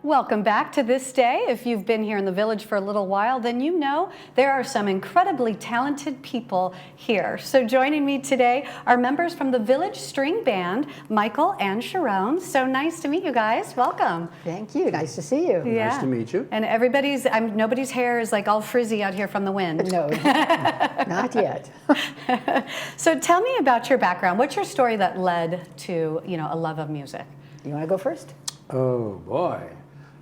Welcome back to this day. If you've been here in the village for a little while, then you know there are some incredibly talented people here. So joining me today are members from the Village String Band, Michael and Sharon. So nice to meet you guys. Welcome. Thank you. Nice to see you. Yeah. Nice to meet you. And nobody's hair is like all frizzy out here from the wind. No, not yet. So tell me about your background. What's your story that led to, a love of music? You want to go first? Oh boy.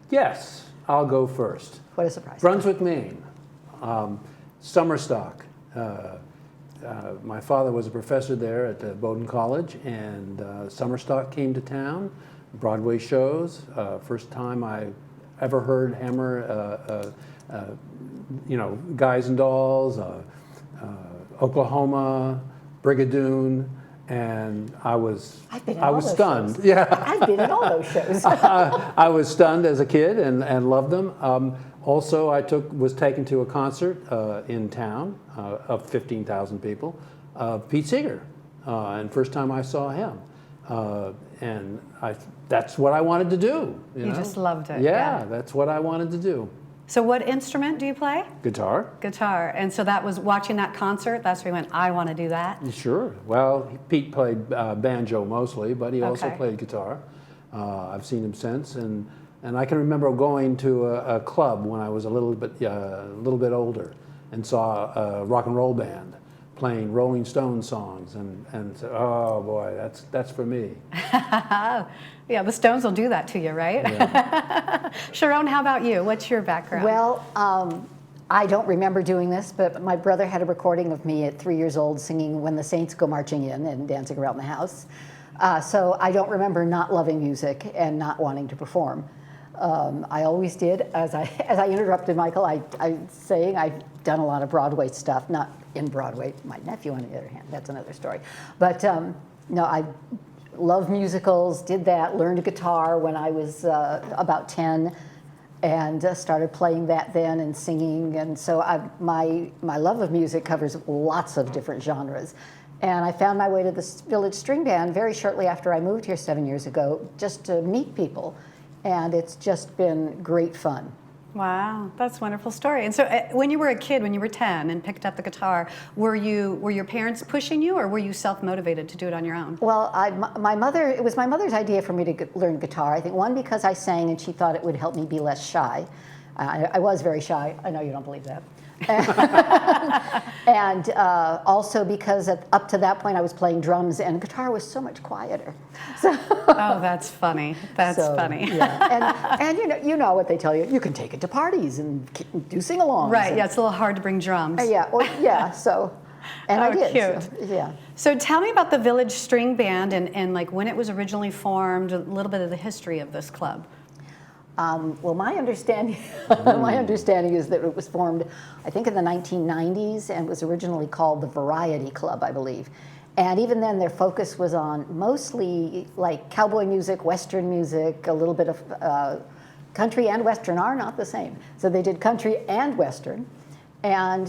Yes, I'll go first. What a surprise. Brunswick, Maine. Summer stock. My father was a professor there at Bowdoin College, and summer stock came to town. Broadway shows. First time I ever heard Hammer, Guys and Dolls, Oklahoma, Brigadoon. And I was stunned. Shows. Yeah, I've been in all those shows. I was stunned as a kid and loved them. Also, I was taken to a concert in town of 15,000 people of Pete Seeger, and first time I saw him, and that's what I wanted to do. You just loved it. Yeah, that's what I wanted to do. So what instrument do you play? Guitar. Guitar. And so that was watching that concert, that's where you went, I want to do that? Sure. Well, Pete played banjo mostly, but he also played guitar. I've seen him since, and I can remember going to a club when I was a little bit older and saw a rock and roll band playing Rolling Stone songs, and said, oh boy, that's for me. Yeah, the Stones will do that to you, right? Yeah. Sharon, how about you? What's your background? Well, I don't remember doing this, but my brother had a recording of me at 3 years old singing When the Saints Go Marching In and dancing around the house. So I don't remember not loving music and not wanting to perform. I always did. As I interrupted Michael, I'm saying I've done a lot of Broadway stuff, not in Broadway. My nephew, on the other hand, that's another story. But no, I love musicals, did that, learned guitar when I was about 10, and started playing that then and singing. And so my love of music covers lots of different genres. And I found my way to the Village String Band very shortly after I moved here 7 years ago, just to meet people. And it's just been great fun. Wow, that's a wonderful story. And so when you were a kid, when you were 10 and picked up the guitar, were your parents pushing you, or were you self-motivated to do it on your own? Well, it was my mother's idea for me to learn guitar. I think, one, because I sang and she thought it would help me be less shy. I was very shy. I know you don't believe that. And also because up to that point I was playing drums and guitar was so much quieter. So oh, that's funny. That's funny. Yeah. And you know what they tell you. You can take it to parties and do sing-alongs. Right. Yeah, it's a little hard to bring drums. Yeah. So, and I did. Cute. So, yeah. So tell me about the Village String Band and like when it was originally formed, a little bit of the history of this club. Well, my understanding is that it was formed, I think, in the 1990s and was originally called the Variety Club, I believe. And even then, their focus was on mostly like cowboy music, Western music, a little bit of country and Western are not the same. So they did country and Western. And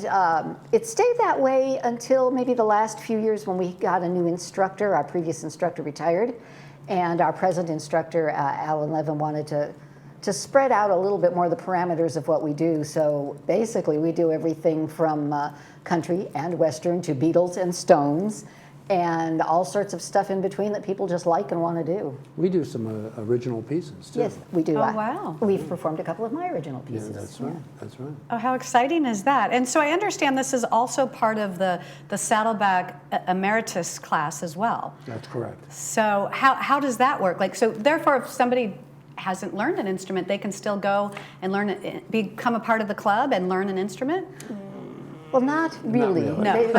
it stayed that way until maybe the last few years when we got a new instructor. Our previous instructor retired, and our present instructor, Alan Levin, wanted to spread out a little bit more the parameters of what we do. So basically we do everything from country and Western to Beatles and Stones and all sorts of stuff in between that people just like and want to do. We do some original pieces too. Yes, we do. Oh, wow. We've performed a couple of my original pieces. Yeah, that's right. That's right. Oh, how exciting is that? And so I understand this is also part of the Saddleback Emeritus class as well. That's correct. So how does that work? Like, so therefore, if somebody hasn't learned an instrument, they can still go and learn it, become a part of the club and learn an instrument? Well, not really. No.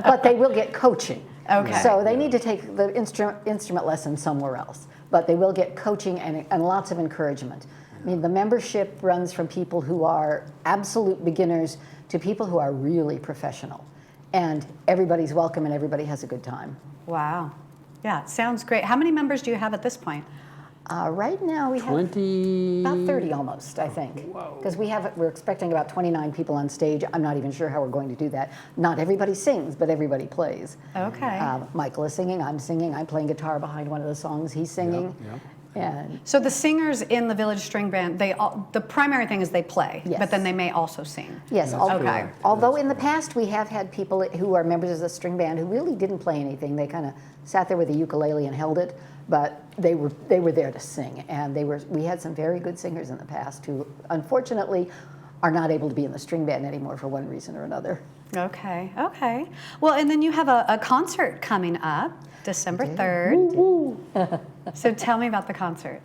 But they will get coaching. Okay. So they need to take the instrument lesson somewhere else. But they will get coaching and lots of encouragement. I mean, the membership runs from people who are absolute beginners to people who are really professional. And everybody's welcome and everybody has a good time. Wow. Yeah, sounds great. How many members do you have at this point? Right now we have 20... about 30 almost, I think. Because we're expecting about 29 people on stage. I'm not even sure how we're going to do that. Not everybody sings, but everybody plays. Okay. Michael is singing, I'm playing guitar behind one of the songs he's singing. Yep. And So the singers in the Village String Band, the primary thing is they play, Yes. but then they may also sing. yes, Okay. although in the past we have had people who are members of the string band who really didn't play anything. They kind of sat there with a ukulele and held it, but they were there to sing. And we had some very good singers in the past who unfortunately are not able to be in the string band anymore for one reason or another. Okay, okay. Well, and then you have a concert coming up, December 3rd. So tell me about the concert.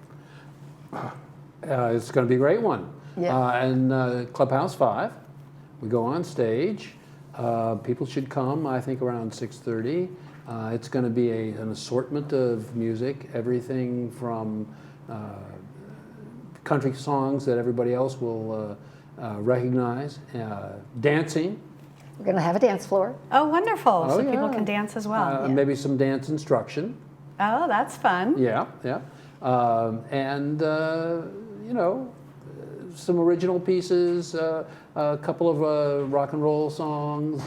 It's going to be a great one. Yeah. And Clubhouse 5, we go on stage. People should come, I think, around 6:30. It's going to be an assortment of music, everything from country songs that everybody else will recognize, dancing. We're going to have a dance floor. Oh, wonderful. Oh, So people yeah. can dance as well. Maybe some dance instruction. Oh, that's fun. Yeah, yeah. And, you know, some original pieces, a couple of rock and roll songs,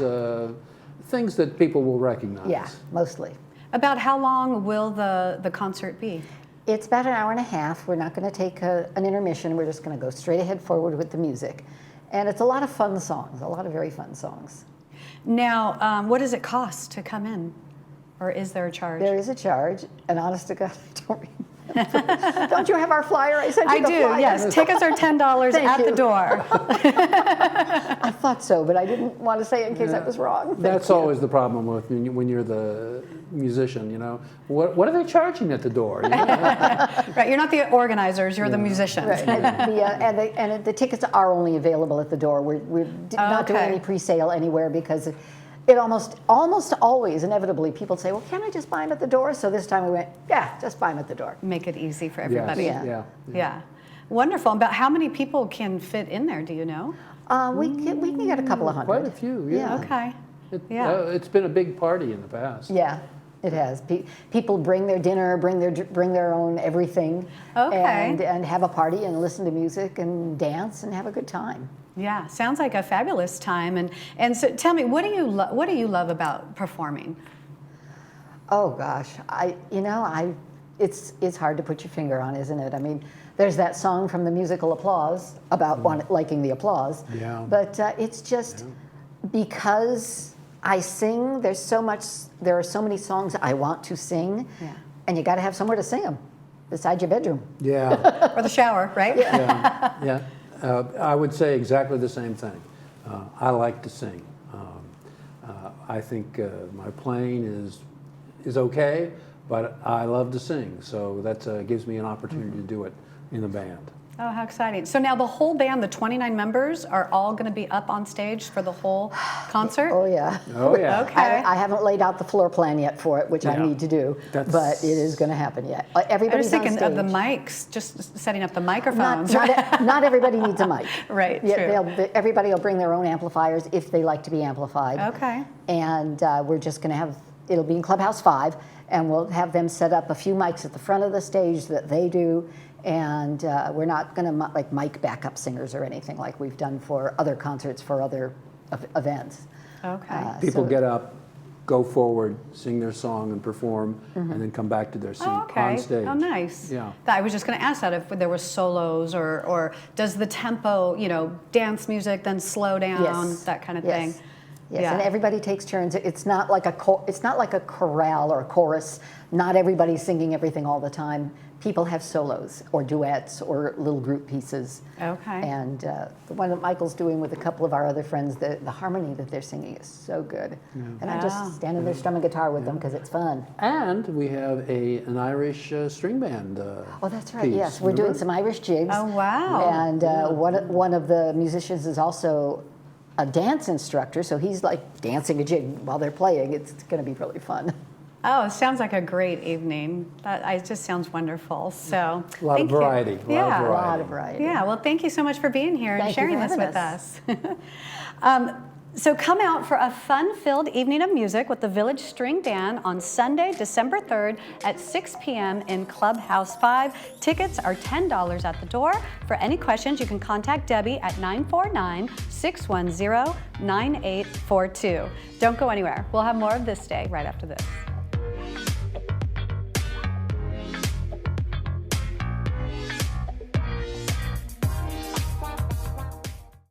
things that people will recognize. Yeah, mostly. About how long will the concert be? It's about an hour and a half. We're not going to take an intermission. We're just going to go straight ahead forward with the music. And it's a lot of fun songs, a lot of very fun songs. Now, what does it cost to come in? Or is there a charge? There is a charge, and honest to God, I don't remember. Don't you have our flyer? I sent you I the do, flyer. yes. Tickets are $10 Thank at the you. door. I thought so, but I didn't want to say it in case I was wrong. Thank That's you. always the problem with when you're the musician, you know. What are they charging at the door? You know? Right, you're not the organizers, you're the musicians. Right. And the tickets are only available at the door. We're not doing Okay. any pre-sale anywhere because it almost always, inevitably, people say, well, can't I just buy them at the door? So this time we went, yeah, just buy them at the door. Make it easy for everybody. Yes, Yeah. Yeah. Wonderful. About how many people can fit in there, do you know? We can get a couple of hundred. Quite a few, yeah. Okay. It, Yeah. It's been a big party in the past. Yeah, it has. People bring their dinner, bring their own everything, Okay. and have a party and listen to music and dance and have a good time. Yeah, sounds like a fabulous time. And so tell me, what do you love about performing? Oh gosh, it's hard to put your finger on, isn't it? I mean, there's that song from the musical Applause about liking the applause. Yeah. But it's just because I sing. There are so many songs I want to sing, Yeah. and you got to have somewhere to sing them, besides your bedroom. Yeah, Or the shower, right? yeah, yeah. I would say exactly the same thing. I like to sing. I think my playing is okay, but I love to sing, so that gives me an opportunity to do it in the band. Oh, how exciting. So now the whole band, the 29 members, are all going to be up on stage for the whole concert? Oh yeah. Oh yeah. Okay. I haven't laid out the floor plan yet for it, which I Yeah. need to do, but it is going to happen yet. I was Everybody's on thinking stage. of the mics, just setting up the Not, microphones. not everybody needs a mic. Right, Yeah, true. everybody will bring their own amplifiers if they like to be amplified. Okay. And we're just going to have, it'll be in Clubhouse 5, and we'll have them set up a few mics at the front of the stage that they do. And we're not going to like mic backup singers or anything like we've done for other concerts for other events. Okay. People So- get up, go forward, sing their song and perform, and then come back to their seat Oh, okay. on stage. Oh, nice. Yeah. I was just going to ask that if there was solos or does the tempo, dance music then slow down, Yes. that kind of Yes. thing. Yes, Yeah. and everybody takes turns. It's not like a chorale or a chorus. Not everybody's singing everything all the time. People have solos or duets or little group pieces. Okay. And the one that Michael's doing with a couple of our other friends, the harmony that they're singing is so good. And I Wow. just stand in there strumming guitar with them because it's fun. And we have an Irish string band. Oh, that's right. piece, Yes, we're doing remember? some Irish jigs. Oh, wow. And one of the musicians is also a dance instructor, so he's like dancing a jig while they're playing. It's going to be really fun. Oh, it sounds like a great evening. It just sounds wonderful. So, A lot of thank you. variety. Yeah. A lot of variety. Yeah, well, thank you so much for being here and Thank you sharing for this with having us. So come out for a fun-filled evening of music with the Village String Band on Sunday, December 3rd at 6 p.m. in Clubhouse 5. Tickets are $10 at the door. For any questions, you can contact Debbie at 949-610-9842. Don't go anywhere. We'll have more of this day right after this.